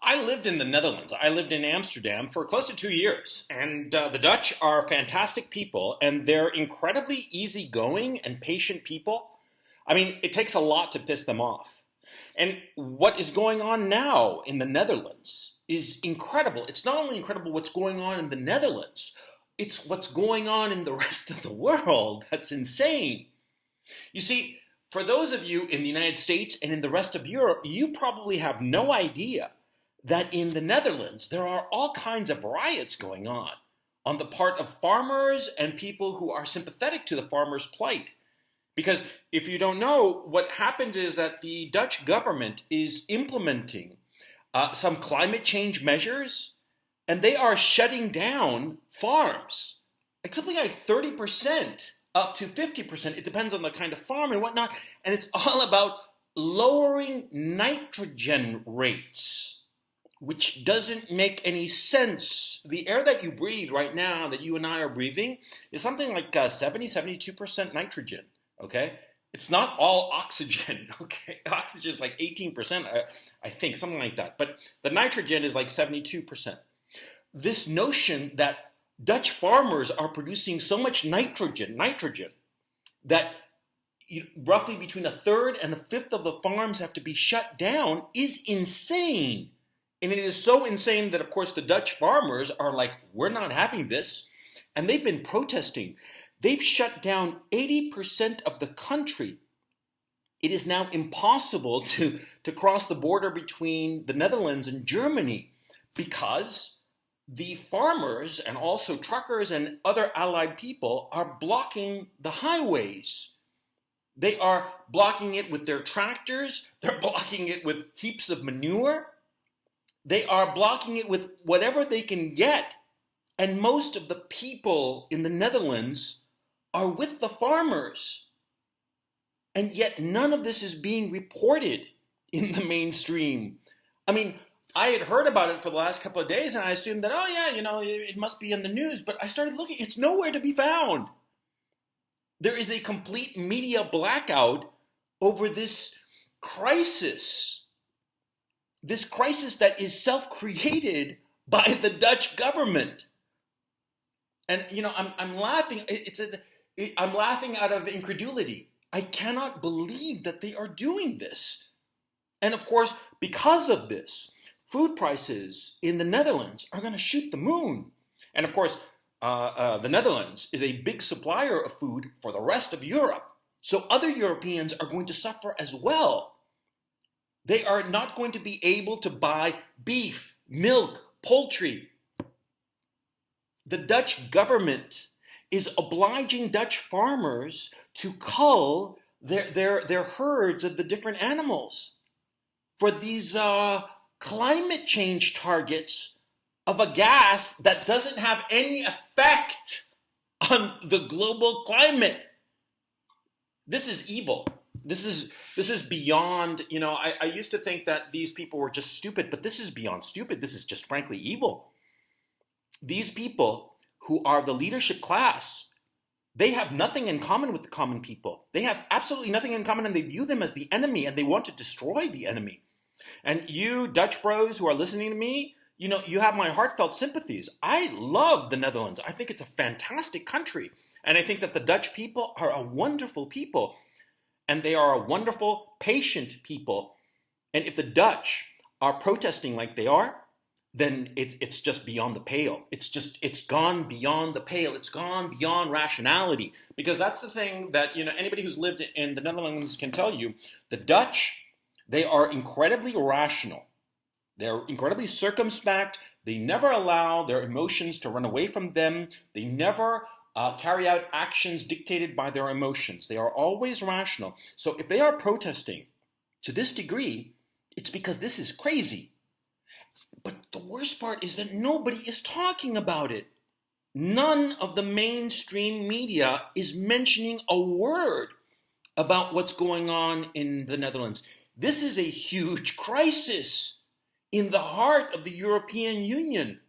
I lived in the Netherlands. I lived in Amsterdam for close to 2 years. And the Dutch are fantastic people, and they're incredibly easygoing and patient people. I mean, it takes a lot to piss them off. And what is going on now in the Netherlands is incredible. It's not only incredible what's going on in the Netherlands, it's what's going on in the rest of the world that's insane. You see, for those of you in the United States and in the rest of Europe, you probably have no idea that in the Netherlands there are all kinds of riots going on the part of farmers and people who are sympathetic to the farmers' plight. Because if you don't know, what happened is that the Dutch government is implementing some climate change measures, and they are shutting down farms, like something like 30% up to 50%. It depends on the kind of farm and whatnot. And it's all about lowering nitrogen rates, which doesn't make any sense. The air that you breathe right now, that you and I are breathing, is something like 72% nitrogen, okay? It's not all oxygen, okay? Oxygen is like 18%, I think, something like that. But the nitrogen is like 72%. This notion that Dutch farmers are producing so much nitrogen, that roughly between a third and a fifth of the farms have to be shut down is insane. And it is so insane that, of course, the Dutch farmers are like, we're not having this. And they've been protesting. They've shut down 80% of the country. It is now impossible to cross the border between the Netherlands and Germany because the farmers and also truckers and other allied people are blocking the highways. They are blocking it with their tractors. They're blocking it with heaps of manure. They are blocking it with whatever they can get. And most of the people in the Netherlands are with the farmers. And yet none of this is being reported in the mainstream. I mean, I had heard about it for the last couple of days and I assumed that, oh yeah, it must be in the news. But I started looking, it's nowhere to be found. There is a complete media blackout over this crisis. This crisis that is self-created by the Dutch government. And, I'm laughing. I'm laughing out of incredulity. I cannot believe that they are doing this. And of course, because of this, food prices in the Netherlands are going to shoot the moon. And of course, the Netherlands is a big supplier of food for the rest of Europe. So other Europeans are going to suffer as well. They are not going to be able to buy beef, milk, poultry. The Dutch government is obliging Dutch farmers to cull their herds of the different animals for these climate change targets of a gas that doesn't have any effect on the global climate. This is evil. This is beyond, I used to think that these people were just stupid, but this is beyond stupid. This is just frankly evil. These people who are the leadership class, they have nothing in common with the common people. They have absolutely nothing in common, and they view them as the enemy, and they want to destroy the enemy. And you Dutch bros who are listening to me, you have my heartfelt sympathies. I love the Netherlands. I think it's a fantastic country. And I think that the Dutch people are a wonderful people. And they are a wonderful, patient people. And if the Dutch are protesting like they are, then it's just beyond the pale. It's gone beyond the pale. It's gone beyond rationality. Because that's the thing that, anybody who's lived in the Netherlands can tell you. The Dutch, they are incredibly rational. They're incredibly circumspect. They never allow their emotions to run away from them. They never carry out actions dictated by their emotions. They are always rational. So if they are protesting to this degree, it's because this is crazy. But the worst part is that nobody is talking about it. None of the mainstream media is mentioning a word about what's going on in the Netherlands. This is a huge crisis in the heart of the European Union.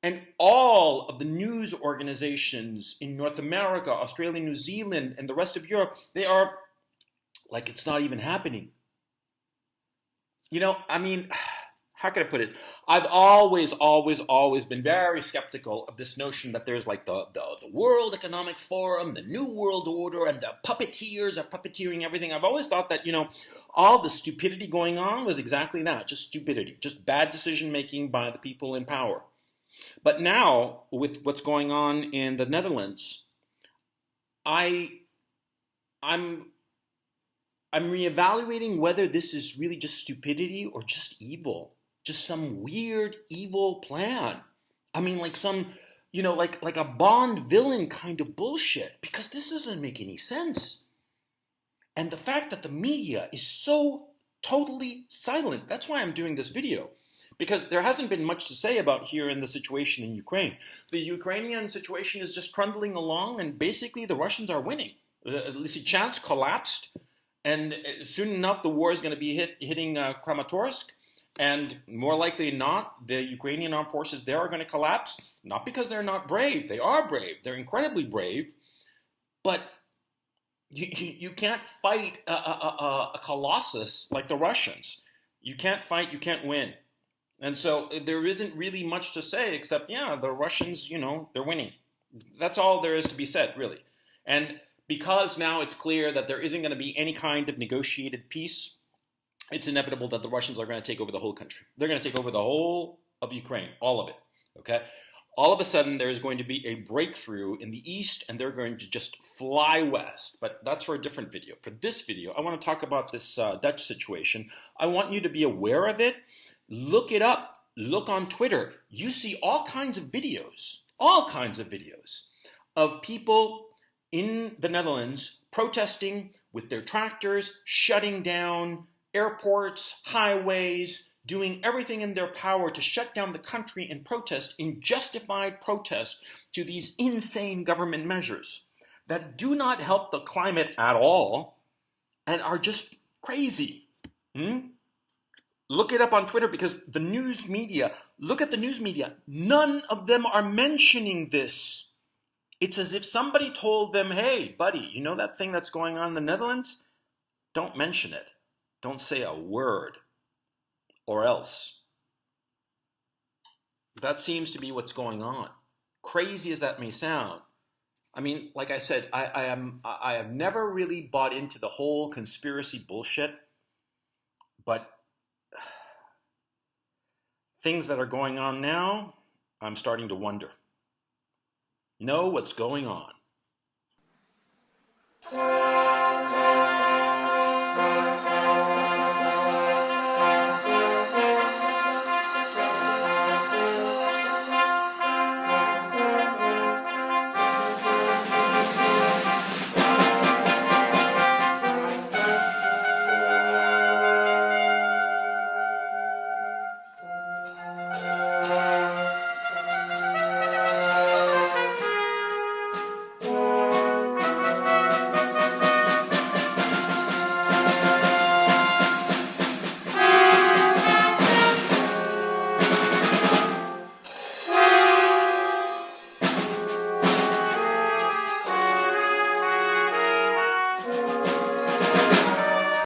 And all of the news organizations in North America, Australia, New Zealand, and the rest of Europe, they are like it's not even happening. how can I put it? I've always been very skeptical of this notion that there's like the World Economic Forum, the New World Order, and the puppeteers are puppeteering everything. I've always thought that, all the stupidity going on was exactly that, just stupidity, just bad decision making by the people in power. But now, with what's going on in the Netherlands, I, I'm I'm reevaluating whether this is really just stupidity or just evil. Just some weird evil plan. I mean, like some, like a Bond villain kind of bullshit. Because this doesn't make any sense. And the fact that the media is so totally silent, that's why I'm doing this video. Because there hasn't been much to say about here in the situation in Ukraine. The Ukrainian situation is just trundling along, and basically the Russians are winning. Lysychansk collapsed, and soon enough the war is going to be hitting Kramatorsk, and more likely than not, the Ukrainian armed forces there are going to collapse, not because they're not brave. They are brave. They're incredibly brave, but you can't fight a colossus like the Russians. You can't fight, you can't win. And so there isn't really much to say except, yeah, the Russians, they're winning. That's all there is to be said, really. And because now it's clear that there isn't going to be any kind of negotiated peace, it's inevitable that the Russians are going to take over the whole country. They're going to take over the whole of Ukraine, all of it, okay? All of a sudden, there's going to be a breakthrough in the east, and they're going to just fly west. But that's for a different video. For this video, I want to talk about this Dutch situation. I want you to be aware of it. Look it up. Look on Twitter. You see all kinds of videos of people in the Netherlands protesting with their tractors, shutting down airports, highways, doing everything in their power to shut down the country in protest, in justified protest to these insane government measures that do not help the climate at all and are just crazy. Look it up on Twitter, because the news media, look at the news media, none of them are mentioning this. It's as if somebody told them, hey, buddy, you know that thing that's going on in the Netherlands? Don't mention it. Don't say a word, or else. That seems to be what's going on. Crazy as that may sound. I mean, like I said, I have never really bought into the whole conspiracy bullshit, but things that are going on now, I'm starting to wonder. Know what's going on.